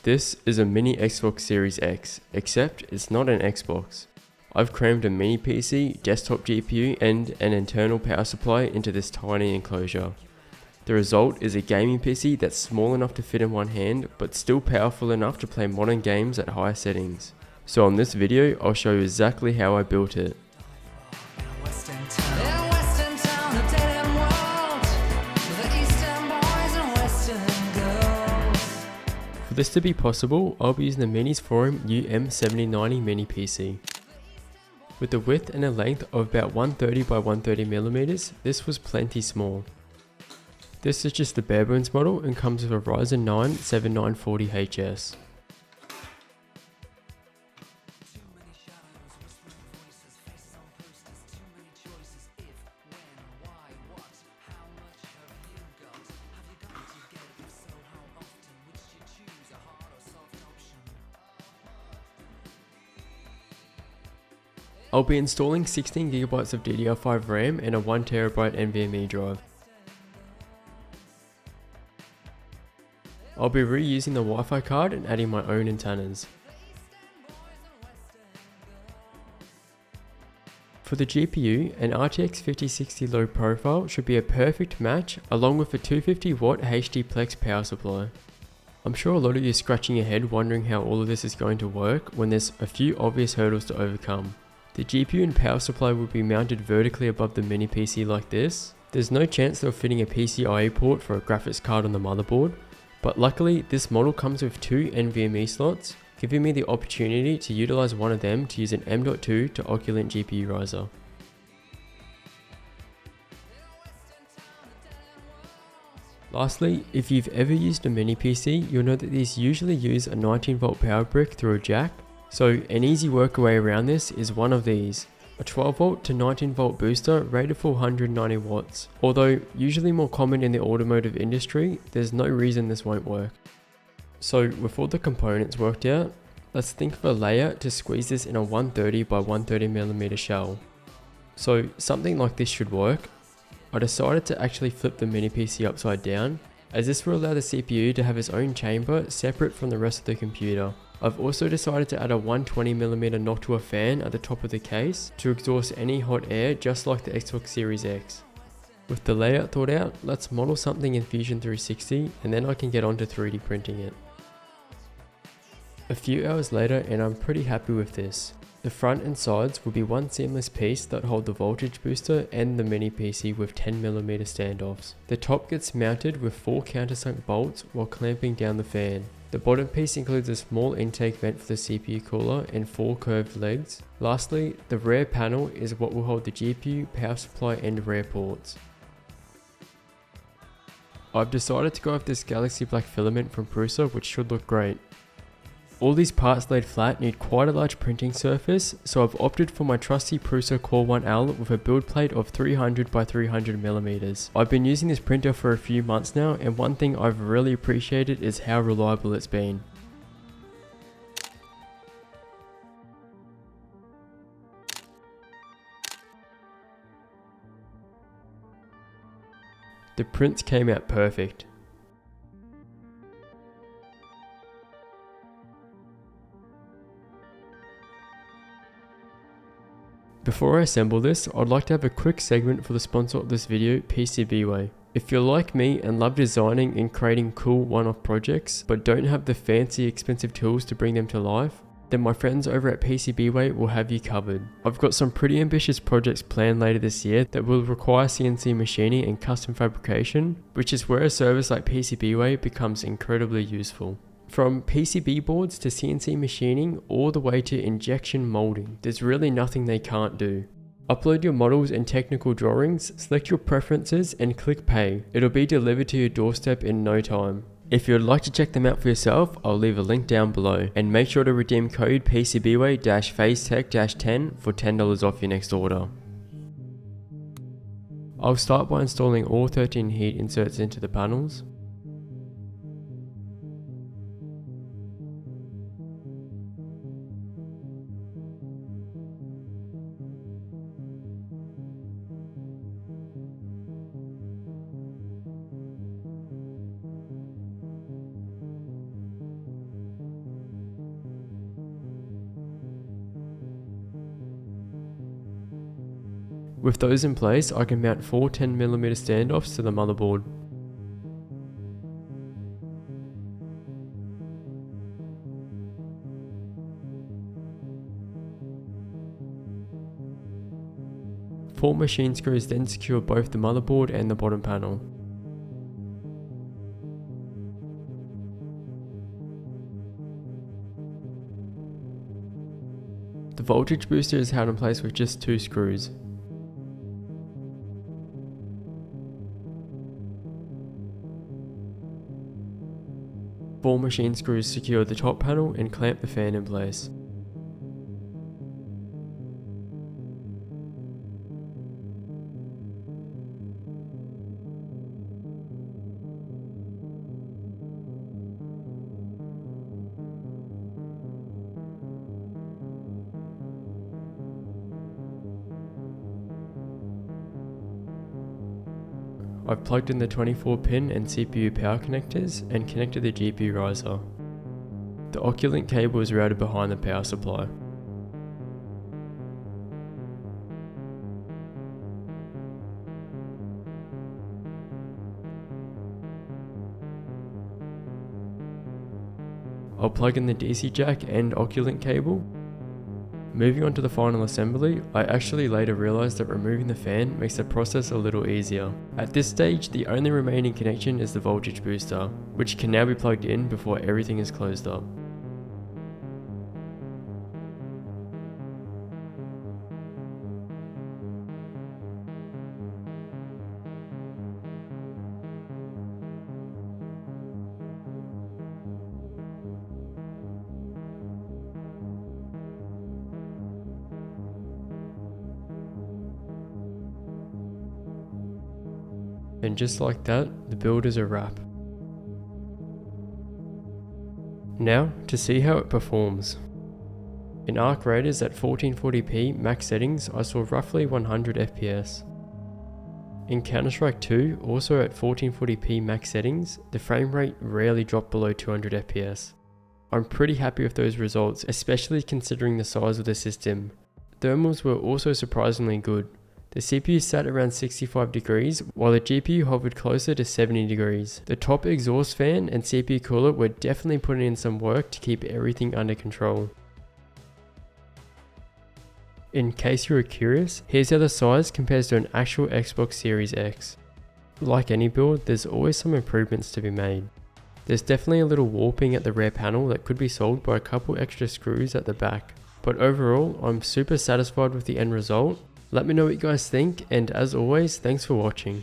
This is a mini Xbox Series X, except it's not an Xbox. I've crammed a mini PC, desktop GPU and an internal power supply into this tiny enclosure. The result is a gaming PC that's small enough to fit in one hand, but still powerful enough to play modern games at higher settings. So on this video, I'll show you exactly how I built it. For this to be possible, I'll be using the Minisforum UM790 mini PC. With a width and a length of about 130 by 130mm, this was plenty small. This is just the bare bones model and comes with a Ryzen 9 7940HS. I'll be installing 16GB of DDR5 RAM and a 1TB NVMe drive. I'll be reusing the Wi-Fi card and adding my own antennas. For the GPU, an RTX 5060 low profile should be a perfect match along with a 250W HDPlex power supply. I'm sure a lot of you are scratching your head wondering how all of this is going to work when there's a few obvious hurdles to overcome. The GPU and power supply will be mounted vertically above the mini PC like this. There's no chance of fitting a PCIe port for a graphics card on the motherboard, but luckily this model comes with two NVMe slots, giving me the opportunity to utilize one of them to use an M.2 to Oculent GPU riser. Lastly, if you've ever used a mini PC, you'll know that these usually use a 19V power brick through a jack. So an easy workaway around this is one of these, a 12V to 19V booster rated for 190W. Although usually more common in the automotive industry, there's no reason this won't work. So with all the components worked out, let's think of a layout to squeeze this in a 130 by 130mm shell. So something like this should work. I decided to actually flip the mini PC upside down, as this will allow the CPU to have its own chamber separate from the rest of the computer. I've also decided to add a 120mm Noctua fan at the top of the case to exhaust any hot air just like the Xbox Series X. With the layout thought out, let's model something in Fusion 360 and then I can get on to 3D printing it. A few hours later and I'm pretty happy with this. The front and sides will be one seamless piece that hold the voltage booster and the mini PC with 10mm standoffs. The top gets mounted with 4 countersunk bolts while clamping down the fan. The bottom piece includes a small intake vent for the CPU cooler and 4 curved legs. Lastly, the rear panel is what will hold the GPU, power supply and rear ports. I've decided to go with this Galaxy Black filament from Prusa, which should look great. All these parts laid flat need quite a large printing surface, so I've opted for my trusty Prusa Core 1L with a build plate of 300 by 300mm. I've been using this printer for a few months now, and one thing I've really appreciated is how reliable it's been. The prints came out perfect. Before I assemble this, I'd like to have a quick segment for the sponsor of this video, PCBWay. If you're like me and love designing and creating cool one-off projects, but don't have the fancy expensive tools to bring them to life, then my friends over at PCBWay will have you covered. I've got some pretty ambitious projects planned later this year that will require CNC machining and custom fabrication, which is where a service like PCBWay becomes incredibly useful. From PCB boards to CNC machining all the way to injection molding, there's really nothing they can't do. Upload your models and technical drawings, select your preferences and click pay. It'll be delivered to your doorstep in no time. If you'd like to check them out for yourself, I'll leave a link down below. And make sure to redeem code PCBWay-FazeTech-10 for $10 off your next order. I'll start by installing all 13 heat inserts into the panels. With those in place, I can mount 4 10mm standoffs to the motherboard. Four machine screws then secure both the motherboard and the bottom panel. The voltage booster is held in place with just 2 screws. Four machine screws secure the top panel and clamp the fan in place. I've plugged in the 24-pin and CPU power connectors and connected the GPU riser. The Oculink cable is routed behind the power supply. I'll plug in the DC jack and Oculink cable. Moving on to the final assembly, I actually later realised that removing the fan makes the process a little easier. At this stage, the only remaining connection is the voltage booster, which can now be plugged in before everything is closed up. And just like that, the build is a wrap. Now, to see how it performs. In Arc Raiders at 1440p max settings, I saw roughly 100 FPS. In Counter-Strike 2, also at 1440p max settings, the frame rate rarely dropped below 200 FPS. I'm pretty happy with those results, especially considering the size of the system. Thermals were also surprisingly good. The CPU sat around 65 degrees, while the GPU hovered closer to 70 degrees. The top exhaust fan and CPU cooler were definitely putting in some work to keep everything under control. In case you were curious, here's how the size compares to an actual Xbox Series X. Like any build, there's always some improvements to be made. There's definitely a little warping at the rear panel that could be solved by a couple extra screws at the back. But overall, I'm super satisfied with the end result. Let me know what you guys think, and as always, thanks for watching.